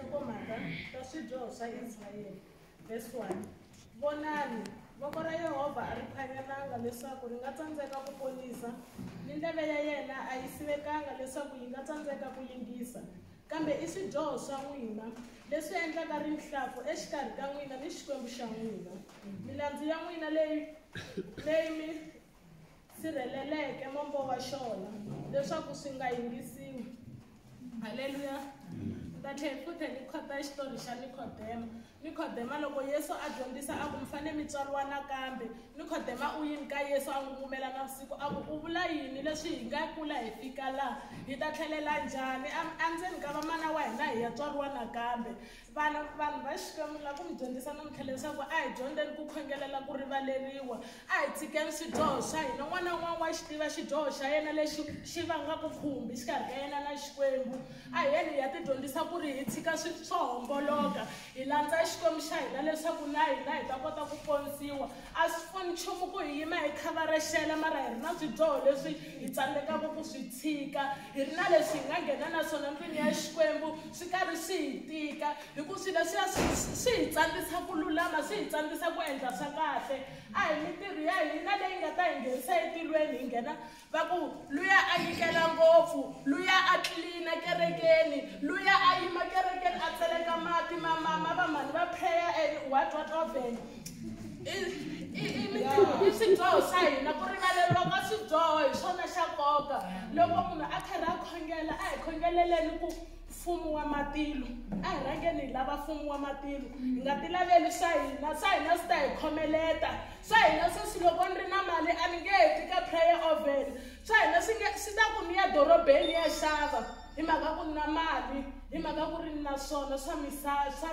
nhlokomhaka ta swidyoho swa Israyele. Verse 1. Vonani, voko ra Yehovha a ri phwanyananga leswaku ri nga tsandzeka ku ponisa, ni ndleve ya yena a yi sivekanga leswaku yi nga tsandzeka ku yingisa. Kambe i swidyoho swa n'wina leswi endlaka rihlampfu exikarhi ka n'wina ni xikwembu xa n'wina. Milandzu ya n'wina leyi mi sirheleleke mombo wa xona leswaku swi nga yingisiwi. Haleluya. Tatlhe futhi ni khota xitori xa Nikodema loko Yesu a dyondzisa a ku mi fane mi tswariwa nakambe. Nikodema u yini ka Yesu a n'wi ngumela navusiku a ku u vula yini leswi hi nga kula hi fika laha hi ta tlhelela njhani endzeni ka vamana wa hina hi ya tswariwa nakambe. Vanhu va Xikwembu la ku mi dyondzisa namuntlha leswaku a hi dyondzeni ku khongelela ku rivaleriwa, a hi tshikeni swidyoho swa hina. N'wana na n'wana wa xi tiva xidyoho xa yena lexi xi vangaka khumbi xikarhi ka yena na Xikwembu. A hi yeni hi ya ti dyondzisa ku ri hi tshika swo homboloka hi landza Xikwembu xa hina leswaku na hina hi ta kota ku ponisiwa. A swi pfuni nchumu ku hi yima hi khavarexela mara hi ri na swidyoho leswi hi tsandzekaka ku swi tshika. Hi ri na leswi hi nga nghena na swona ndlwini ya Xikwembu swi karhi swi hi tika hikuva swilo leswiya swi hi tsandzisa ku lulama, swi hi tsandzisa ku endla swa kahle. A hi mitirho ya hina leyi nga ta hi nghenisa etilweni hi nghena va ku luya a nyikela ngopfu, luya a tlilina kerekeni, luya a yima kerekeni a tseleka mati mama vamhani va prayer what oven. I swidyoho swa hina ku rivaleriwa ka swidyoho hi swona xa nkoka. Loko munhu a karhi a khongela a hi khongeleleni ku mfumo wa matilo, a hi rhangeni hi lava mfumo wa matilo. Hi nga ti laveli swa hina swi ta hi khomeleta. Swa hina sweswi loko ni ri na mali a ni nge heti ka prayer oven. Swa hina swi ta ku ni ya dorobeni ya xava hi mhaka ku ni na mali, hi mhaka ku ri ni na swona swa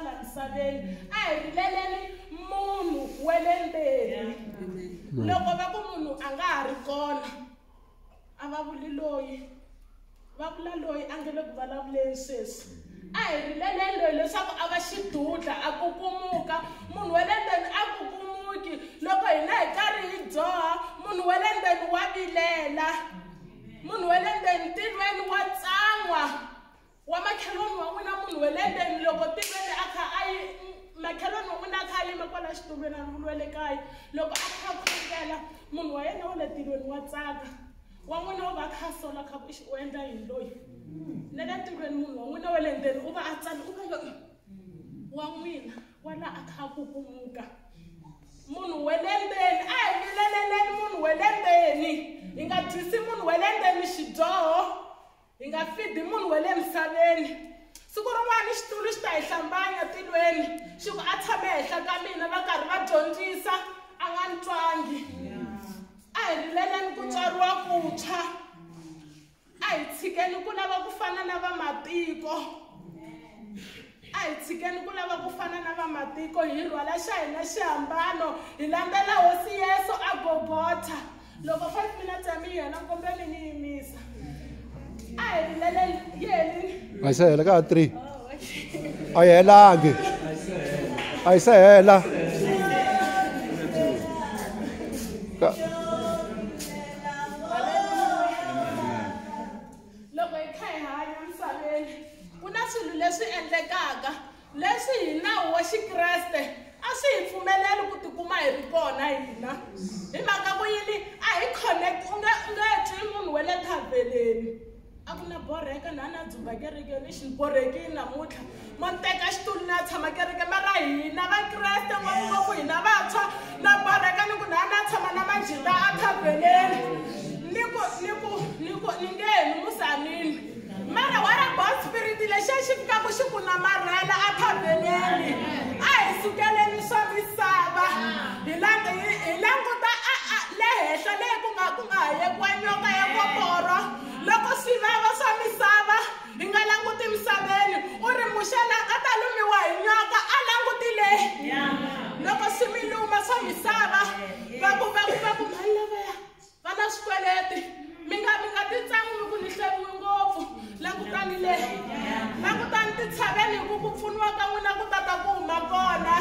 la misaveni. A hi rileleni munhu wa le ndzeni. Loko va ku munhu a nga ha ri kona a va vuli loyi, va vula loyi a nge le ku vulavuleni sweswi. A hi rileleni loyi leswaku a va xidudla a kukumuka. Munhu wa le ndzeni a kukumuki loko hina hi karhi hi dzoha. Munhu wa le ndzeni wa vilela, munhu wa le ndzeni ntilweni wa tsan'wa. Wa makhelwani wa n'wina munhu wa le ndzeni loko tilweni a kha a yi makhelwani wa n'wina a kha a yima kwala xitulweni a vuriwe le kaya loko a kha a khongela munhu wa yena wa le tilweni wa tsaka. Wa n'wina u va kha a sola kha u endla yini loyi. Na le tilweni munhu wa n'wina wa le ndzeni u va a tsala u va loyi wa n'wina wala a kha a kukumuka. Munhu wa le ndzeni a hi vileleleni munhu wa le ndzeni. Hi nga dyisi munhu wa le ndzeni xidyoho, hi nga fidi munhu wa le misaveni. Siku rin'wana xitulu xi ta hi hlambanya tilweni xi ku a tshame henhla ka mina va karhi va dyondzisa a nga ni twangi. A hi rileleni ku tswariwa kuntshwa. A hi tshikeni ku lava ku fana na vamatiko. A hi tshikeni ku lava ku fana na vamatiko hi rhwala xa hina xihambano hi landzela hosi Yesu a Golgotha. Loko 5 minutes ya mina kombeni ni yimisa. A hi rileleni yeni. A yi se hela ka 3. A yi helangi. A yi se hela. Loko hi kha hi hanya misaveni ku na swilo leswi endlekaka leswi hi nawu wa Xikreste a swi hi pfumeleli ku tikuma hi ri kona hina. Hi mhaka ku yini a hi connect u nga twi munhu wa le thabeleni a ku na borheka na na dzumba kerekeni xi borhekini namuntlha mo teka xitulu na tshama kereke mara hina vakreste ngopfungopfu hina vantshwa na borheka ni ku na tshama na majita a thabeleni ni nge heli musanini mara wa ra God spirit lexi xi fikaku xi ku namarhela a thabeleni. A hi sukeleni swa misava hi languta le henhla leyi ku nga hayekiwa nyoka ya koporo. Loko swi vava swa misava hi nga languti misaveni u ri muxana a ta lumiwa hi nyoka a languti le. Loko swi mi luma swa misava va ku mali lavaya va na swikweleti mi nga ti tsan'wi mi ku ni hleviwi ngopfu. Langutani le, langutani ti tshaveni hi ku pfuniwa ka n'wina ku tata ku huma kona.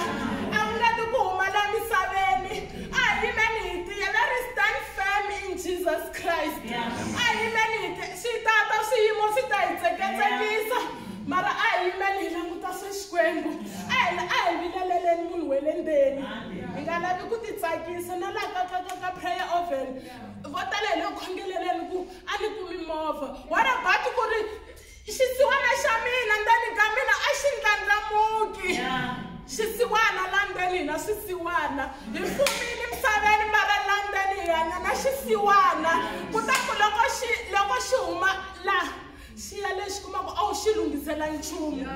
A wu nga ti ku huma la misaveni. A hi yimeni hi tiya. Let us stand firm in Jesus Christ. A hi yimeni hi swi tata swiyimo swi ta hi tseketsekisa mara a hi yimeni hi languta munhu wa le ndzeni hi nga lavi ku titsakisa na laha ka prayer oven vo tala hi le khongeleleni ku a ni kumi movha what about ku ri xisiwana xa mina ndzeni ka mina a xi ndlandlamuki xisiwana la ndzeni hina swisiwana hi fumile misaveni mara la ndzeni hi hanya na xisiwana kutaku loko xi huma laha xi ya lexi kumaka a wu xi lunghisela nchumu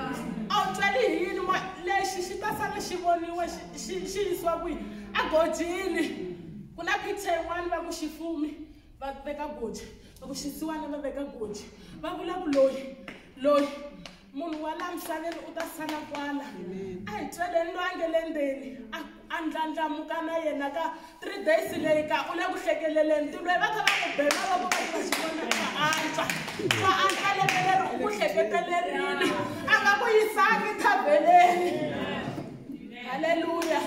a wu tweli hi yini lexi xi ta sala xi voniwa xi yisiwa kwihi a gojini ku na picture yin'wana va ku xifumi va veka goji va ku xisiwana va veka goji va vula ku loyi munhu wa la misaveni u ta sala kwala a hi tweleni loyi a nge le ndzeni a ndlandlamuka na yena ka 3 days leyi ka u le ku hlekeleleni ti loyi va kha va ku bela loko va va xi vona va antswa lembe leri u ku hleketelerile a nga ku yisanga thabeleni halleluya